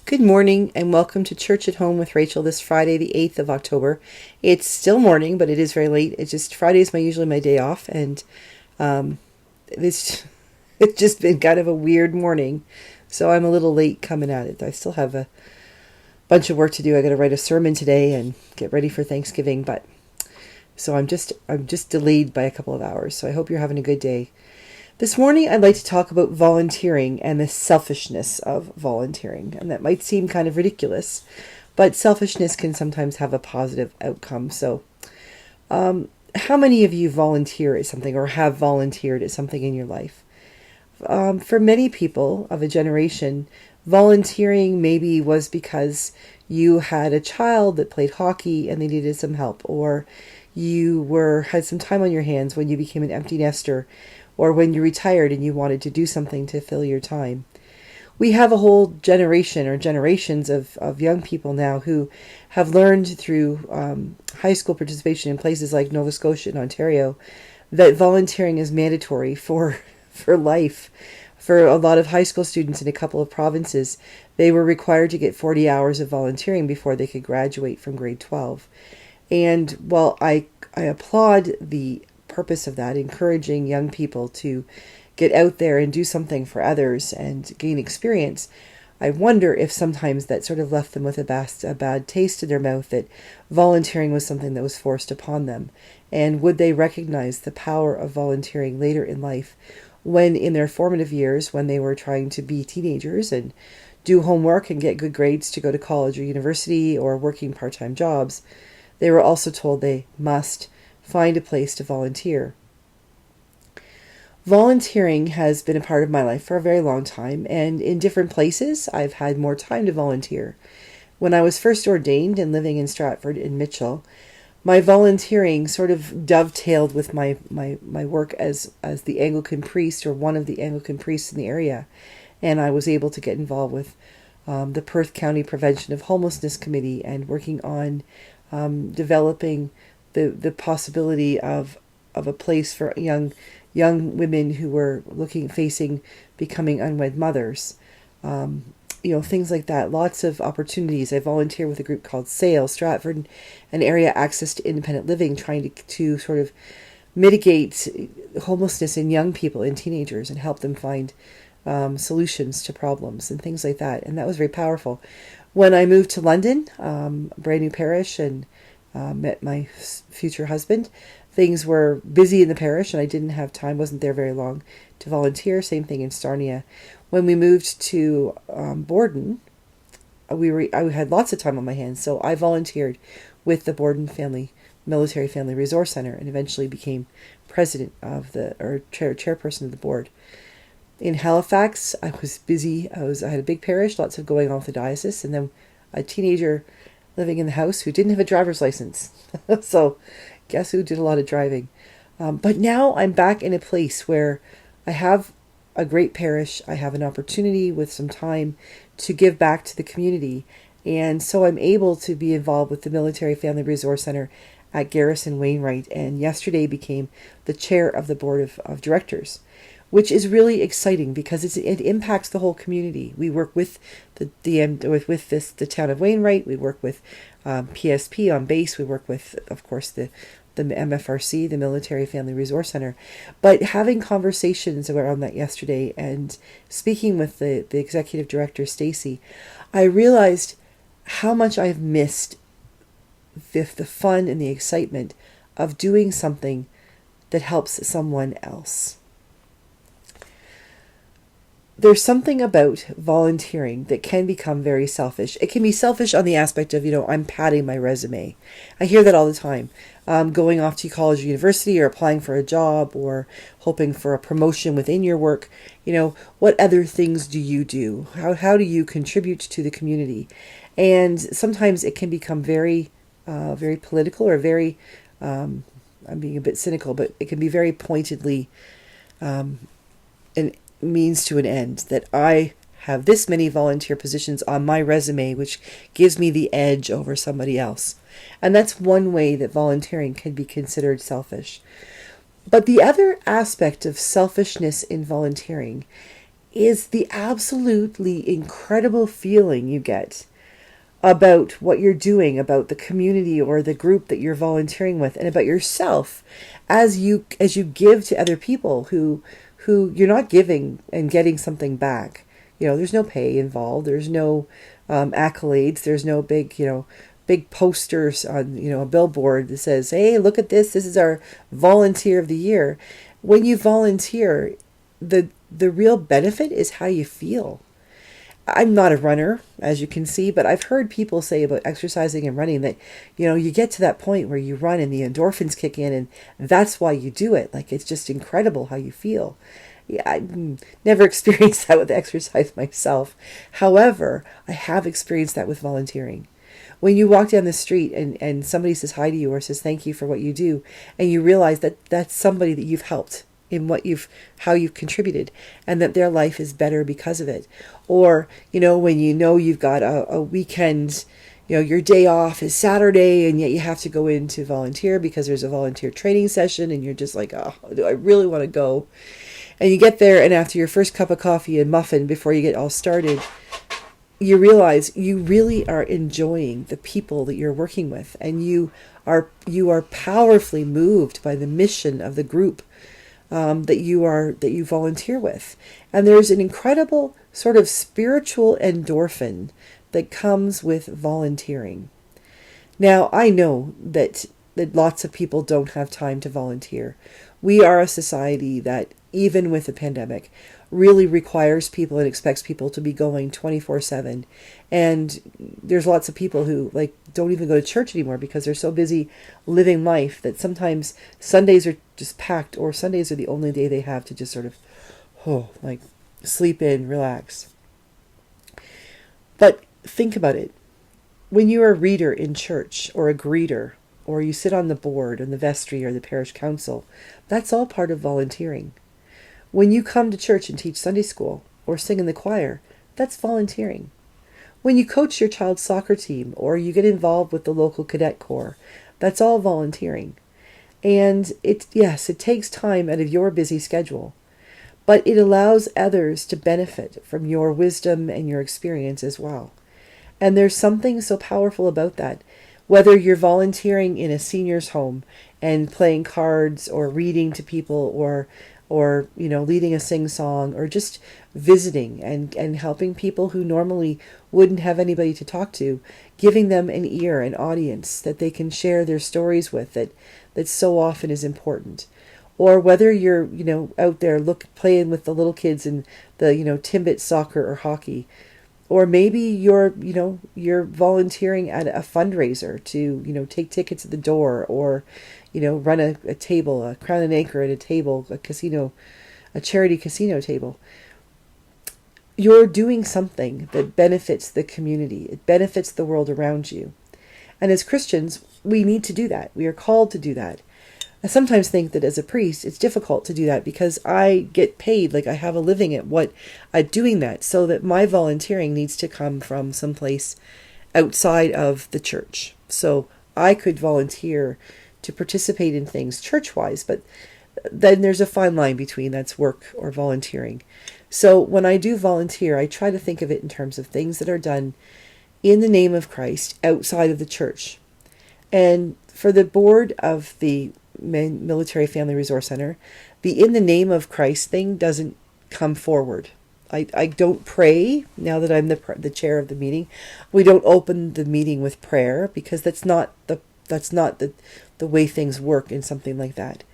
Good morning and welcome to Church at Home with Rachel this Friday, the 8th of October. It's still morning, but it is very late. Friday is usually my day off, and it's just been kind of a weird morning, so I'm a little late coming at it. I still have a bunch of work to do. I got to write a sermon today and get ready for Thanksgiving, so I'm just delayed by a couple of hours. So I hope you're having a good day. This morning, I'd like to talk about volunteering and the selfishness of volunteering. And that might seem kind of ridiculous, but selfishness can sometimes have a positive outcome. So, how many of you volunteer at something or have volunteered at something in your life? For many people of a generation, volunteering maybe was because you had a child that played hockey and they needed some help, or you had some time on your hands when you became an empty nester, or when you retired and you wanted to do something to fill your time. We have a whole generation or generations of young people now who have learned through high school participation in places like Nova Scotia and Ontario that volunteering is mandatory for life. For a lot of high school students in a couple of provinces, they were required to get 40 hours of volunteering before they could graduate from grade 12. And while I applaud the purpose of that, encouraging young people to get out there and do something for others and gain experience, I wonder if sometimes that sort of left them with a bad taste in their mouth, that volunteering was something that was forced upon them. And would they recognize the power of volunteering later in life, when in their formative years, when they were trying to be teenagers and do homework and get good grades to go to college or university or working part-time jobs, they were also told they must find a place to volunteer. Volunteering has been a part of my life for a very long time, and in different places I've had more time to volunteer. When I was first ordained and living in Stratford in Mitchell, my volunteering sort of dovetailed with my work as the Anglican priest, or one of the Anglican priests in the area, and I was able to get involved with the Perth County Prevention of Homelessness Committee and working on developing the possibility of a place for young women who were facing becoming unwed mothers. Things like that. Lots of opportunities. I volunteer with a group called SAIL, Stratford and Area Access to Independent Living, trying to sort of mitigate homelessness in young people, in teenagers, and help them find solutions to problems and things like that. And that was very powerful. When I moved to London, a brand new parish, and met my future husband, things were busy in the parish and I didn't have time, wasn't there very long, to volunteer. Same thing in Sarnia. When we moved to Borden, I had lots of time on my hands, so I volunteered with the Borden Military Family Resource Center and eventually became president of chairperson of the board. In Halifax, I was busy. I had a big parish, lots of going on with the diocese, and then a teenager living in the house who didn't have a driver's license. So guess who did a lot of driving? But now I'm back in a place where I have a great parish. I have an opportunity with some time to give back to the community. And so I'm able to be involved with the Military Family Resource Center at Garrison Wainwright, and yesterday became the chair of the board of directors, which is really exciting because it impacts the whole community. We work with the town of Wainwright. We work with PSP on base. We work with, of course, the MFRC, the Military Family Resource Center. But having conversations around that yesterday and speaking with the executive director, Stacy, I realized how much I've missed the fun and the excitement of doing something that helps someone else. There's something about volunteering that can become very selfish. It can be selfish on the aspect of, I'm padding my resume. I hear that all the time. Going off to college or university, or applying for a job, or hoping for a promotion within your work. What other things do you do? How do you contribute to the community? And sometimes it can become very, very political, or very, I'm being a bit cynical, but it can be very pointedly an means to an end, that I have this many volunteer positions on my resume, which gives me the edge over somebody else. And that's one way that volunteering can be considered selfish. But the other aspect of selfishness in volunteering is the absolutely incredible feeling you get about what you're doing, about the community or the group that you're volunteering with, and about yourself as you give to other people who you're not giving and getting something back. There's no pay involved. There's no accolades. There's no big posters on a billboard that says, "Hey, look at this. This is our volunteer of the year." When you volunteer, the real benefit is how you feel. I'm not a runner, as you can see, but I've heard people say about exercising and running that, you get to that point where you run and the endorphins kick in, and that's why you do it. Like, it's just incredible how you feel. Yeah, I've never experienced that with exercise myself. However, I have experienced that with volunteering. When you walk down the street and somebody says hi to you or says thank you for what you do, and you realize that that's somebody that you've helped in how you've contributed, and that their life is better because of it. Or, when you've got a weekend, your day off is Saturday, and yet you have to go in to volunteer because there's a volunteer training session, and you're just like, oh, do I really want to go? And you get there, and after your first cup of coffee and muffin before you get all started, you realize you really are enjoying the people that you're working with, and you are powerfully moved by the mission of the group that you volunteer with. And there's an incredible sort of spiritual endorphin that comes with volunteering. Now, I know that lots of people don't have time to volunteer. We are a society that, even with the pandemic, really requires people and expects people to be going 24/7. And there's lots of people who don't even go to church anymore because they're so busy living life that sometimes Sundays are just packed, or Sundays are the only day they have to just sort of sleep in, relax. But think about it. When you're a reader in church, or a greeter, or you sit on the board in the vestry or the parish council, that's all part of volunteering. When you come to church and teach Sunday school or sing in the choir, that's volunteering. When you coach your child's soccer team or you get involved with the local cadet corps, that's all volunteering. And it takes time out of your busy schedule, but it allows others to benefit from your wisdom and your experience as well. And there's something so powerful about that. Whether you're volunteering in a senior's home and playing cards or reading to people, or leading a sing-song, or just visiting and helping people who normally wouldn't have anybody to talk to, giving them an ear, an audience that they can share their stories with, that so often is important. Or whether you're, out there playing with the little kids in the, Timbit soccer or hockey. Or maybe you're volunteering at a fundraiser to, take tickets at the door, or, run a table, a Crown and Anchor at a table, a charity casino table. You're doing something that benefits the community. It benefits the world around you. And as Christians, we need to do that. We are called to do that. I sometimes think that as a priest, it's difficult to do that because I get paid, I have a living at doing that, so that my volunteering needs to come from someplace outside of the church. So I could volunteer to participate in things church-wise, but then there's a fine line between that's work or volunteering. So when I do volunteer, I try to think of it in terms of things that are done in the name of Christ outside of the church. And for the board of the Military Family Resource Center, the in the name of Christ thing doesn't come forward. I don't pray now that I'm the chair of the meeting. We don't open the meeting with prayer because that's not the way things work in something like that.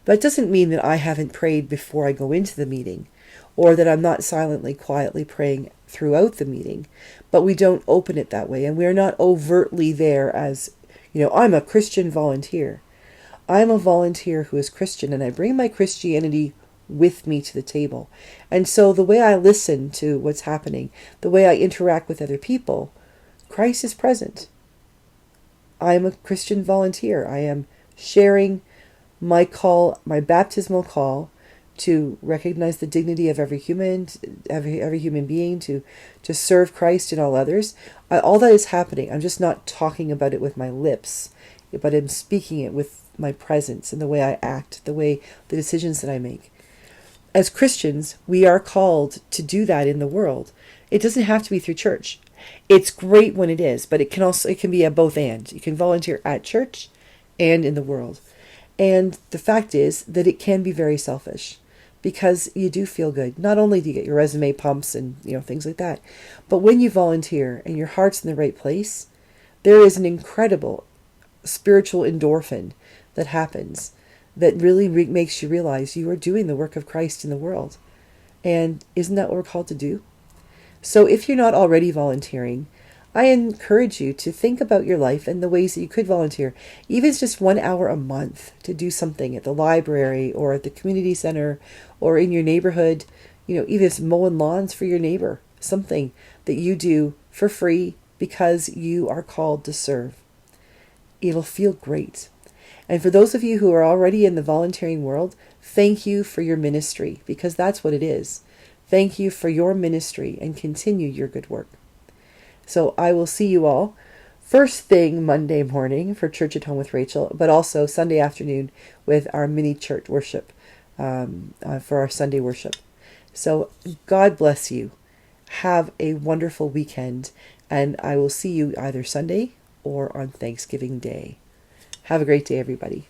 But it doesn't mean that I haven't prayed before I go into the meeting, or that I'm not silently, quietly praying throughout the meeting. But we don't open it that way, and we're not overtly there as, I'm a Christian volunteer. I'm a volunteer who is Christian, and I bring my Christianity with me to the table. And so the way I listen to what's happening, the way I interact with other people, Christ is present. I am a Christian volunteer. I am sharing my call, my baptismal call, to recognize the dignity of every human being, to serve Christ and all others. All that is happening. I'm just not talking about it with my lips, but I'm speaking it with my presence and the way I act, the decisions that I make. as Christians, we are called to do that in the world. It doesn't have to be through church. It's great when it is, but it can be a both and. You can volunteer at church and in the world. And the fact is that it can be very selfish because you do feel good. Not only do you get your resume pumps and things like that, but when you volunteer and your heart's in the right place, there is an incredible spiritual endorphin that happens that really makes you realize you are doing the work of Christ in the world. And isn't that what we're called to do? So if you're not already volunteering, I encourage you to think about your life and the ways that you could volunteer. Even if it's just 1 hour a month to do something at the library or at the community center or in your neighborhood, even if it's mowing lawns for your neighbor, something that you do for free because you are called to serve. It'll feel great. And for those of you who are already in the volunteering world, thank you for your ministry, because that's what it is. Thank you for your ministry and continue your good work. So I will see you all first thing Monday morning for Church at Home with Rachel, but also Sunday afternoon with our mini church worship for our Sunday worship. So God bless you. Have a wonderful weekend, and I will see you either Sunday or on Thanksgiving Day. Have a great day, everybody.